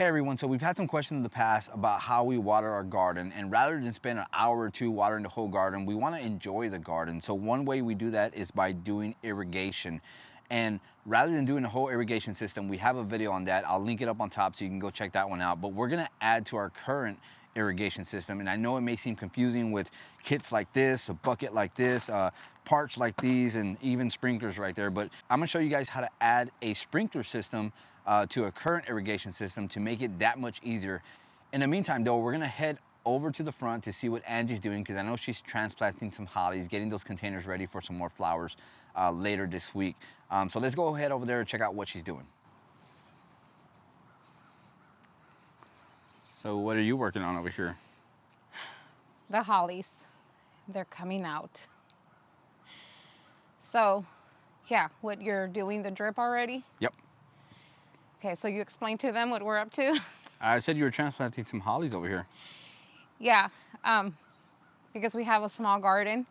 Hey everyone, so we've had some questions in the past about how we water our garden, and rather than spend an hour or two watering the whole garden, we want to enjoy the garden. So one way we do that is by doing irrigation. And rather than doing a whole irrigation system, we have a video on that. I'll link it up on top so you can go check that one out. But we're gonna add to our current irrigation system, and I know it may seem confusing with kits like this, a bucket like this, parts like these, and even sprinklers right there, but I'm gonna show you guys how to add a sprinkler system to a current irrigation system to make it that much easier. In the meantime though, we're gonna head over to the front to see what Angie's doing, because I know she's transplanting some hollies, getting those containers ready for some more flowers later this week. So let's go ahead over there and check out what she's doing. So what are you working on over here? The hollies, they're coming out. So yeah, what you're doing, the drip already? Yep. Okay, so you explain to them what we're up to? I said you were transplanting some hollies over here. Yeah, because we have a small garden,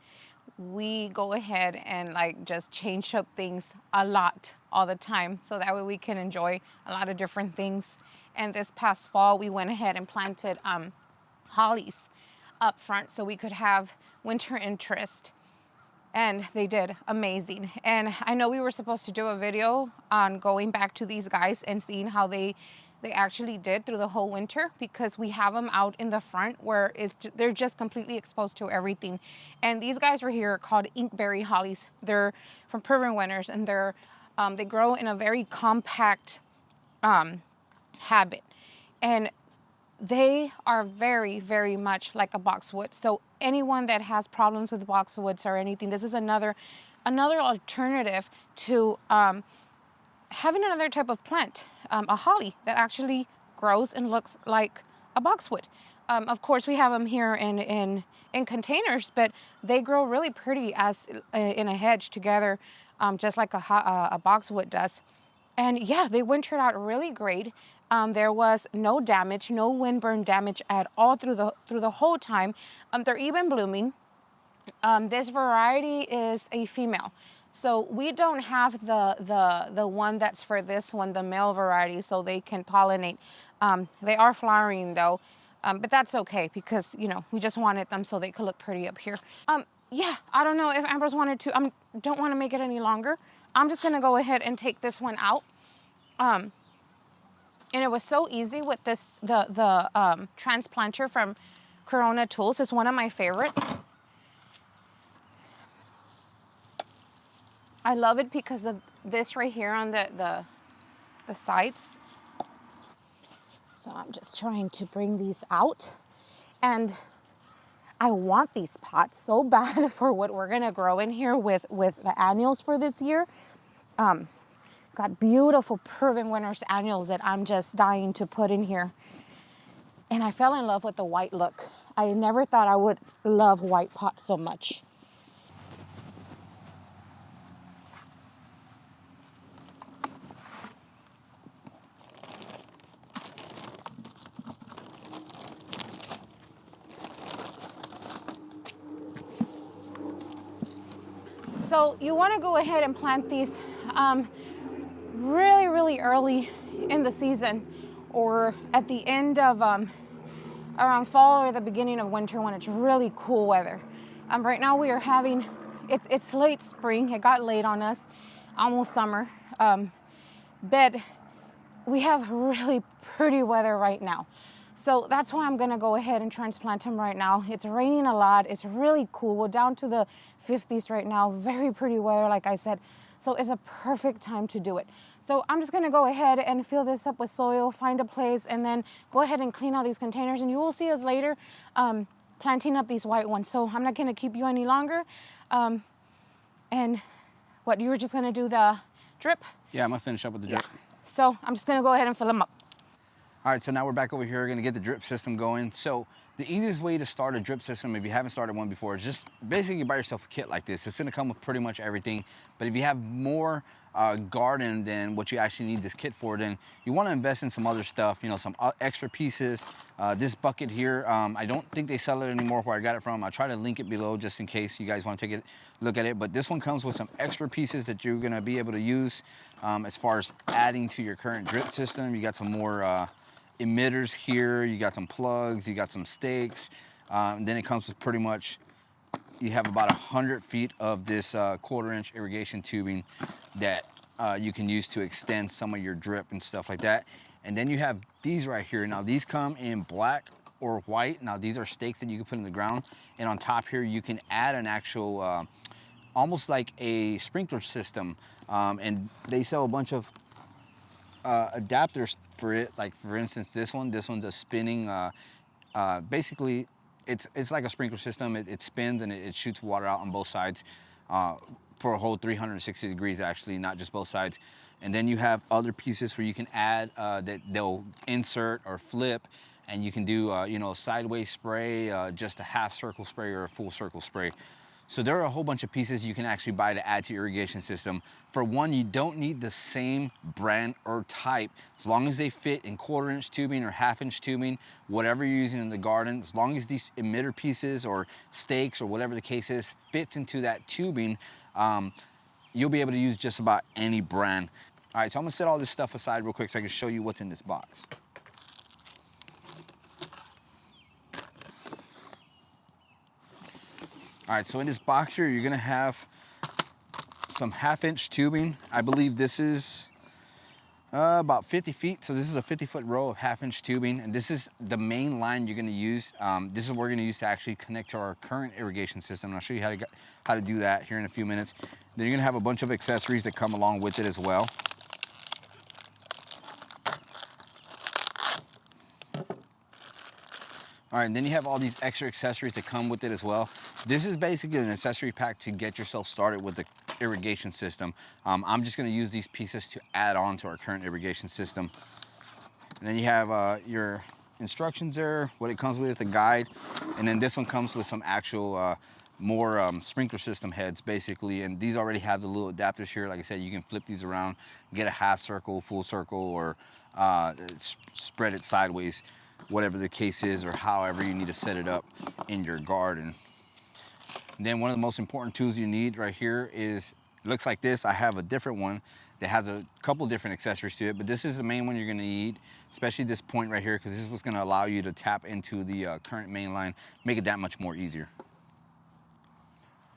we go ahead and like just change up things a lot all the time, so that way we can enjoy a lot of different things. And this past fall, we went ahead and planted hollies up front so we could have winter interest. And they did amazing. And I know we were supposed to do a video on going back to these guys and seeing how they actually did through the whole winter, because we have them out in the front where they're just completely exposed to everything. And these guys were here called inkberry hollies. They're from Proven Winners, and they grow in a very compact habit. And they are very, very much like a boxwood. So anyone that has problems with boxwoods or anything, this is another alternative to having another type of plant, a holly that actually grows and looks like a boxwood. Of course, we have them here in containers, but they grow really pretty as in a hedge together, just like a boxwood does. And yeah, they wintered out really great. There was no damage, no windburn damage at all through the whole time. They're even blooming. This variety is a female, so we don't have the one that's for this one, the male variety, so they can pollinate. They are flowering though, but that's okay, because you know, we just wanted them so they could look pretty up here. Yeah, I don't know if Amber's wanted to. Don't want to make it any longer. I'm just gonna go ahead and take this one out. And it was so easy with this, the transplanter from Corona Tools. It's one of my favorites. I love it because of this right here on the sides. So I'm just trying to bring these out. And I want these pots so bad for what we're gonna grow in here with the annuals for this year. Got beautiful Proven Winners annuals that I'm just dying to put in here. And I fell in love with the white look. I never thought I would love white pots so much. So you want to go ahead and plant these really, really early in the season, or at the end of around fall or the beginning of winter when it's really cool weather. Right now we are having, it's late spring. It got late on us, almost summer, but we have really pretty weather right now. So that's why I'm gonna go ahead and transplant them right now. It's raining a lot. It's really cool. We're down to the 50s right now. Very pretty weather, like I said. So it's a perfect time to do it. So I'm just gonna go ahead and fill this up with soil, find a place, and then go ahead and clean out these containers. And you will see us later planting up these white ones. So I'm not gonna keep you any longer. And what, you were just gonna do the drip? Yeah, I'm gonna finish up with the drip. Yeah. So I'm just gonna go ahead and fill them up. All right, so now we're back over here, gonna get the drip system going. So the easiest way to start a drip system, if you haven't started one before, is just basically buy yourself a kit like this. It's gonna come with pretty much everything. But if you have more garden than what you actually need this kit for, then you wanna invest in some other stuff, you know, some extra pieces. This bucket here, I don't think they sell it anymore where I got it from. I'll try to link it below just in case you guys wanna take a look at it. But this one comes with some extra pieces that you're gonna be able to use as far as adding to your current drip system. You got some more emitters here, you got some plugs, you got some stakes. Then it comes with pretty much, you have about 100 feet of this 1/4-inch irrigation tubing that you can use to extend some of your drip and stuff like that. And then you have these right here. Now these come in black or white. Now these are stakes that you can put in the ground. And on top here, you can add an actual, almost like a sprinkler system. And they sell a bunch of adapters for it. Like for instance, this one's a spinning, basically it's like a sprinkler system. It spins and it shoots water out on both sides for a whole 360 degrees actually, not just both sides. And then you have other pieces where you can add that they'll insert or flip, and you can do you know, sideways spray, just a half circle spray or a full circle spray. So there are a whole bunch of pieces you can actually buy to add to your irrigation system. For one, you don't need the same brand or type. As long as they fit in 1/4-inch tubing or 1/2-inch tubing, whatever you're using in the garden, as long as these emitter pieces or stakes or whatever the case is fits into that tubing, you'll be able to use just about any brand. All right, so I'm gonna set all this stuff aside real quick so I can show you what's in this box. All right, so in this box here, you're gonna have some 1/2-inch tubing. I believe this is about 50 feet. So this is a 50-foot row of 1/2-inch tubing, and this is the main line you're gonna use. This is what we're gonna use to actually connect to our current irrigation system. And I'll show you how to do that here in a few minutes. Then you're gonna have a bunch of accessories that come along with it as well. All right, and then you have all these extra accessories that come with it as well. This is basically an accessory pack to get yourself started with the irrigation system. I'm just gonna use these pieces to add on to our current irrigation system. And then you have your instructions there, what it comes with, the guide. And then this one comes with some actual more sprinkler system heads basically. And these already have the little adapters here. Like I said, you can flip these around, get a half circle, full circle, or spread it sideways, whatever the case is, or however you need to set it up in your garden. And then one of the most important tools you need right here is, it looks like this. I have a different one that has a couple different accessories to it, but this is the main one you're gonna need, especially this point right here, because this is what's gonna allow you to tap into the current main line, make it that much more easier.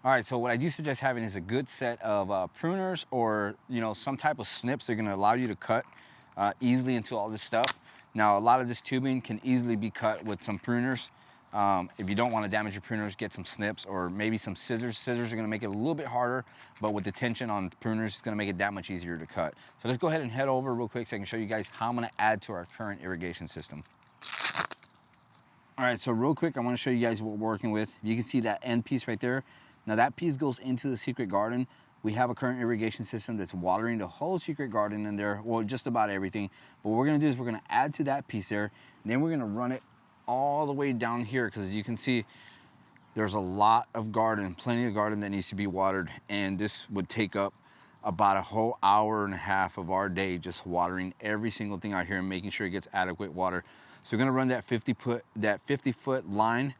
All right, so what I do suggest having is a good set of pruners, or you know, some type of snips that are gonna allow you to cut easily into all this stuff. Now, a lot of this tubing can easily be cut with some pruners. If you don't want to damage your pruners, get some snips or maybe some scissors. Scissors are going to make it a little bit harder, but with the tension on pruners, it's going to make it that much easier to cut. So let's go ahead and head over real quick so I can show you guys how I'm going to add to our current irrigation system. All right, so real quick, I want to show you guys what we're working with. You can see that end piece right there. Now that piece goes into the secret garden. We have a current irrigation system that's watering the whole secret garden in there, well, just about everything. But what we're gonna do is we're gonna add to that piece there, and then we're gonna run it all the way down here, because as you can see, there's a lot of garden, plenty of garden that needs to be watered, and this would take up about a whole hour and a half of our day just watering every single thing out here and making sure it gets adequate water. So we're gonna run that 50-foot line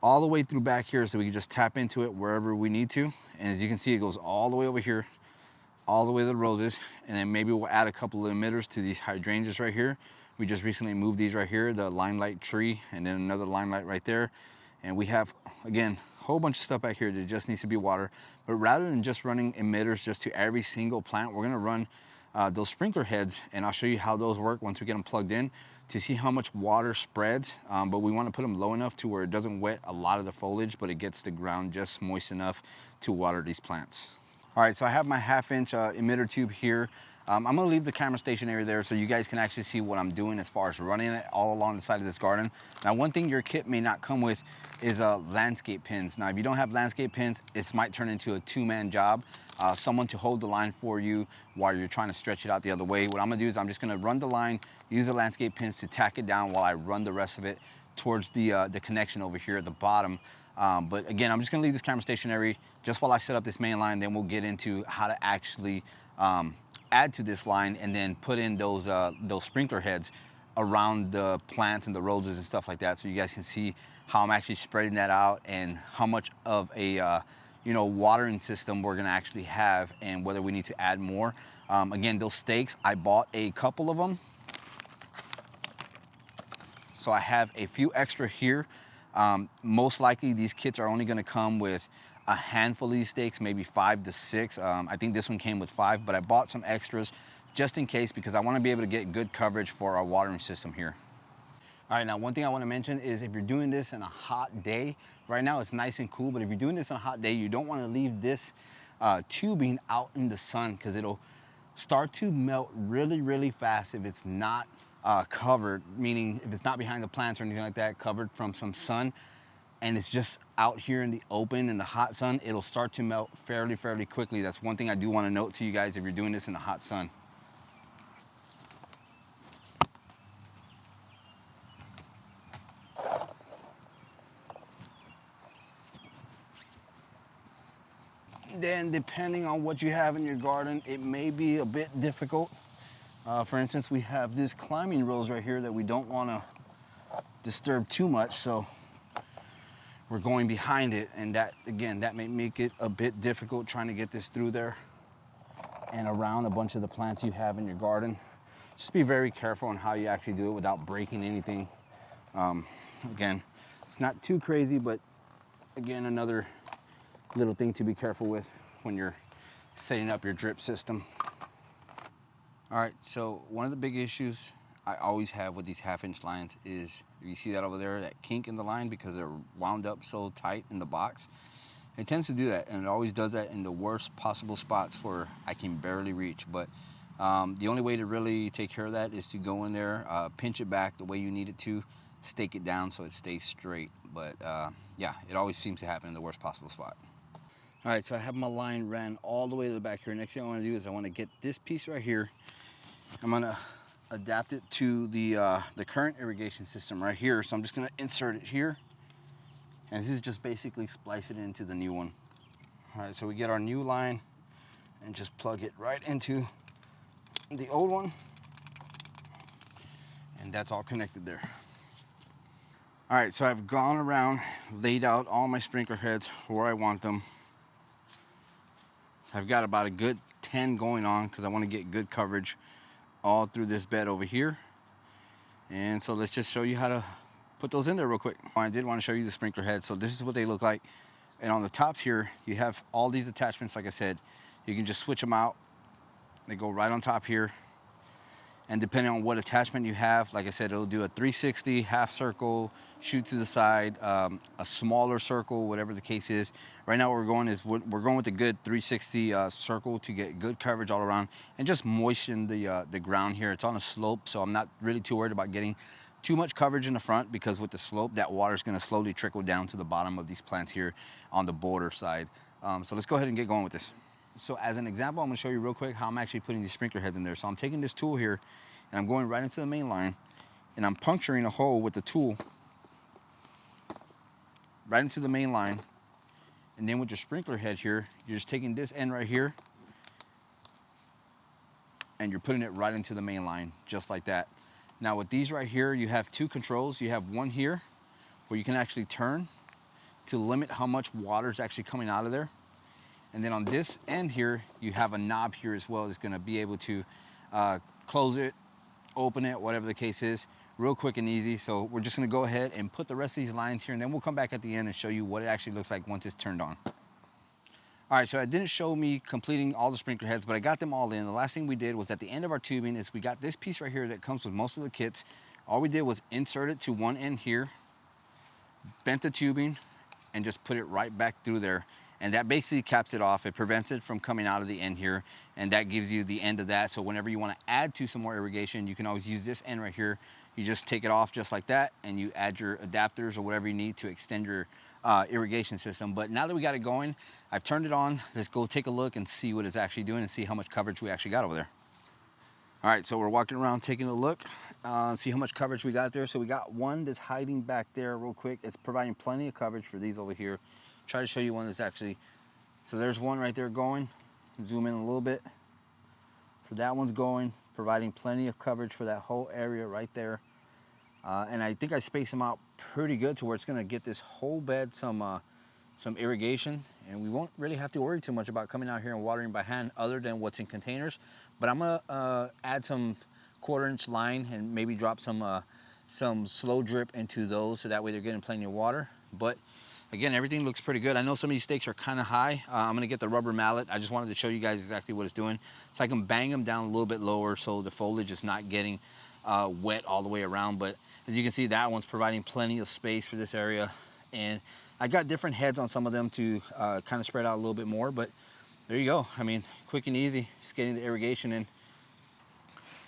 all the way through back here so we can just tap into it wherever we need to. And as you can see, it goes all the way over here, all the way to the roses. And then maybe we'll add a couple of emitters to these hydrangeas right here. We just recently moved these right here, the limelight tree, and then another limelight right there. And we have, again, a whole bunch of stuff back here that just needs to be watered. But rather than just running emitters just to every single plant, we're gonna run those sprinkler heads, and I'll show you how those work once we get them plugged in to see how much water spreads. But we want to put them low enough to where it doesn't wet a lot of the foliage, but it gets the ground just moist enough to water these plants. All right, so I have my 1/2-inch emitter tube here. I'm gonna leave the camera stationary there so you guys can actually see what I'm doing as far as running it all along the side of this garden. Now, one thing your kit may not come with is landscape pins. Now, if you don't have landscape pins, it might turn into a two-man job. Someone to hold the line for you while you're trying to stretch it out the other way. What I'm gonna do is I'm just gonna run the line, use the landscape pins to tack it down while I run the rest of it towards the connection over here at the bottom. But again, I'm just gonna leave this camera stationary just while I set up this main line, then we'll get into how to actually add to this line and then put in those sprinkler heads around the plants and the roses and stuff like that, so you guys can see how I'm actually spreading that out and how much of a watering system we're gonna actually have and whether we need to add more. Again, those stakes, I bought a couple of them. so I have a few extra here. Most likely these kits are only going to come with a handful of these stakes, maybe 5 to 6. I think this one came with 5, but I bought some extras just in case because I want to be able to get good coverage for our watering system here. All right, now one thing I want to mention is if you're doing this in a hot day, right now it's nice and cool, but if you're doing this on a hot day, you don't want to leave this tubing out in the sun because it'll start to melt really, really fast if it's not covered, meaning if it's not behind the plants or anything like that, covered from some sun, and it's just out here in the open in the hot sun, it'll start to melt fairly quickly. That's one thing I do want to note to you guys if you're doing this in the hot sun. Then depending on what you have in your garden, it may be a bit difficult. For instance, we have this climbing rose right here that we don't want to disturb too much, so we're going behind it, and that, again, that may make it a bit difficult trying to get this through there and around a bunch of the plants you have in your garden. Just be very careful on how you actually do it without breaking anything. Again, it's not too crazy, but again, another little thing to be careful with when you're setting up your drip system. All right, so one of the big issues I always have with these 1/2-inch lines is, if you see that over there, that kink in the line because they're wound up so tight in the box, it tends to do that, and it always does that in the worst possible spots where I can barely reach. But the only way to really take care of that is to go in there, pinch it back the way you need it to, stake it down so it stays straight. But yeah, it always seems to happen in the worst possible spot. All right, so I have my line ran all the way to the back here. Next thing I want to do is I want to get this piece right here. I'm going to adapt it to the current irrigation system right here. So I'm just going to insert it here. And this is just basically splice it into the new one. All right, so we get our new line and just plug it right into the old one. And that's all connected there. All right, so I've gone around, laid out all my sprinkler heads where I want them. I've got about a good 10 going on because I want to get good coverage all through this bed over here. And so let's just show you how to put those in there real quick. I did want to show you the sprinkler heads. So this is what they look like. And on the tops here, you have all these attachments. Like I said, you can just switch them out. They go right on top here. And depending on what attachment you have, like I said, it'll do a 360, half circle, shoot to the side, a smaller circle, whatever the case is. Right now what we're going is we're going with a good 360 circle to get good coverage all around and just moisten the ground here. It's on a slope, so I'm not really too worried about getting too much coverage in the front because with the slope, that water is going to slowly trickle down to the bottom of these plants here on the border side. So let's go ahead and get going with this. So as an example, I'm going to show you real quick how I'm actually putting these sprinkler heads in there. So I'm taking this tool here and I'm going right into the main line and I'm puncturing a hole with the tool right into the main line. And then with your sprinkler head here, you're just taking this end right here and you're putting it right into the main line, just like that. Now with these right here, you have two controls. You have one here where you can actually turn to limit how much water is actually coming out of there. And then on this end here, you have a knob here as well that's gonna be able to close it, open it, whatever the case is, real quick and easy. So we're just gonna go ahead and put the rest of these lines here and then we'll come back at the end and show you what it actually looks like once it's turned on. All right, so it didn't show me completing all the sprinkler heads, but I got them all in. The last thing we did was at the end of our tubing is we got this piece right here that comes with most of the kits. All we did was insert it to one end here, bent the tubing, and just put it right back through there. And that basically caps it off. It prevents it from coming out of the end here, and that gives you the end of that. So whenever you want to add to some more irrigation, you can always use this end right here. You just take it off just like that, and you add your adapters or whatever you need to extend your irrigation system. But now that we got it going, I've turned it on. Let's go take a look and see what it's actually doing and see how much coverage we actually got over there. All right, so we're walking around taking a look, see how much coverage we got there. So we got one that's hiding back there real quick. It's providing plenty of coverage for these over here. Try to show you one that's actually, so there's one right there going. Zoom in a little bit. So that one's going, providing plenty of coverage for that whole area right there. And I think I spaced them out pretty good to where it's gonna get this whole bed some irrigation, and we won't really have to worry too much about coming out here and watering by hand other than what's in containers. But I'm gonna add some 1/4-inch line and maybe drop some some slow drip into those so that way they're getting plenty of water. But again, everything looks pretty good. I know some of these stakes are kind of high. I'm gonna get the rubber mallet. I just wanted to show you guys exactly what it's doing. So I can bang them down a little bit lower so the foliage is not getting wet all the way around. But as you can see, that one's providing plenty of space for this area. And I got different heads on some of them to kind of spread out a little bit more, but there you go. I mean, quick and easy, just getting the irrigation in.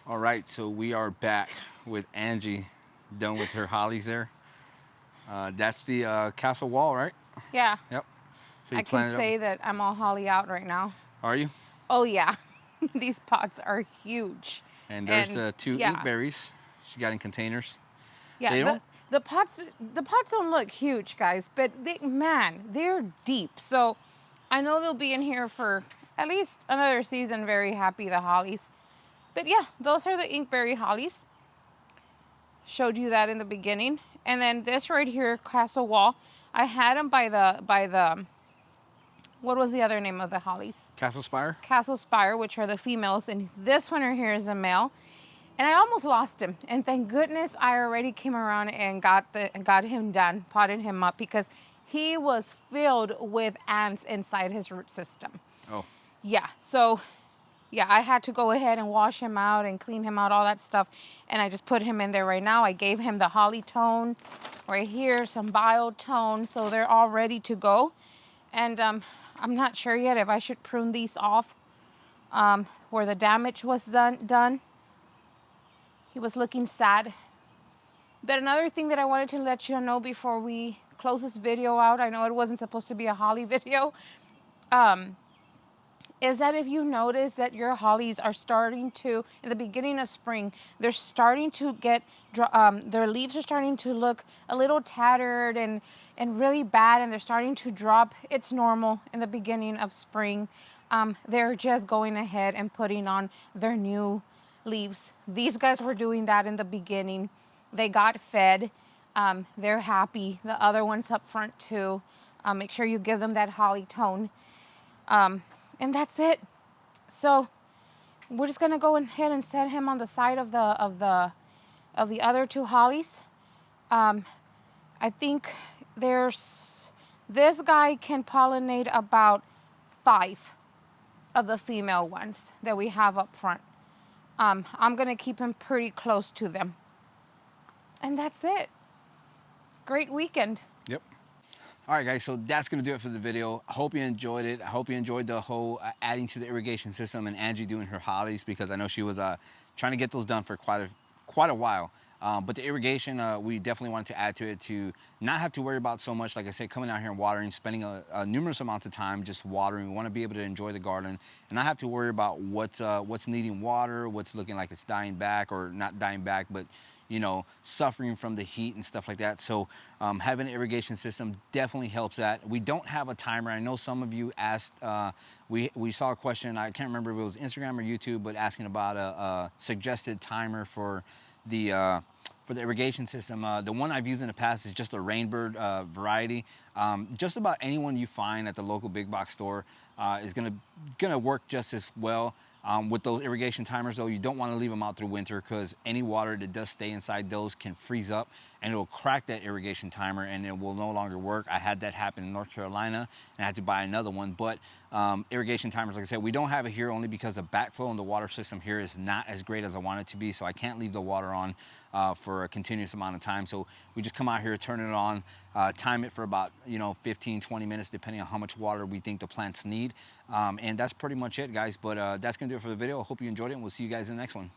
All right, so we are back with Angie, done with her hollies there. That's the castle wall, right? Yeah. Yep. So I can say that I'm all holly out right now. Are you? Oh yeah. These pots are huge. And there's the two inkberries she got in containers. Yeah, the pots don't look huge, guys, but they're deep. So I know they'll be in here for at least another season. Very happy, the hollies. But yeah, those are the inkberry hollies. Showed you that in the beginning. And then this right here, castle wall, I had them by the what was the other name of the hollies? Castle Spire? Castle Spire, which are the females, and this one right here is a male. And I almost lost him. And thank goodness I already came around and got him done, potted him up, because he was filled with ants inside his root system. Oh. Yeah, so yeah, I had to go ahead and wash him out and clean him out, all that stuff. And I just put him in there right now. I gave him the holly tone right here, some bio tone, so they're all ready to go. And I'm not sure yet if I should prune these off where the damage was done. He was looking sad. But another thing that I wanted to let you know before we close this video out, I know it wasn't supposed to be a holly video, is that if you notice that your hollies are starting to, in the beginning of spring, they're starting to get, their leaves are starting to look a little tattered and really bad, and they're starting to drop. It's normal in the beginning of spring. They're just going ahead and putting on their new leaves. These guys were doing that in the beginning. They got fed. They're happy. The other ones up front too. Make sure you give them that holly tone. And that's it. So we're just gonna go ahead and set him on the side of the other two hollies. I think this guy can pollinate about 5 of the female ones that we have up front. I'm gonna keep him pretty close to them. And that's it. Great weekend. Yep. All right, guys, so that's going to do it for the video. I hope you enjoyed it. I hope you enjoyed the whole adding to the irrigation system and Angie doing her hollies, because I know she was trying to get those done for quite a while. But the irrigation, we definitely wanted to add to it to not have to worry about so much, like I said, coming out here and watering, spending a numerous amounts of time just watering. We want to be able to enjoy the garden and not have to worry about what's needing water, what's looking like it's dying back, or not dying back, but you know, suffering from the heat and stuff like that. So having an irrigation system definitely helps that. We don't have a timer. I know some of you asked, we saw a question, I can't remember if it was Instagram or YouTube, but asking about a suggested timer for the irrigation system. The one I've used in the past is just a Rainbird variety. Just about anyone you find at the local big box store is gonna work just as well. With those irrigation timers though, you don't want to leave them out through winter, because any water that does stay inside those can freeze up and it'll crack that irrigation timer and it will no longer work. I had that happen in North Carolina and I had to buy another one. But irrigation timers, like I said, we don't have it here only because the backflow in the water system here is not as great as I want it to be, so I can't leave the water on for a continuous amount of time. So we just come out here, turn it on, time it for about 15-20 minutes depending on how much water we think the plants need, and that's pretty much it, guys. But that's gonna do it for the video. I hope you enjoyed it, and we'll see you guys in the next one.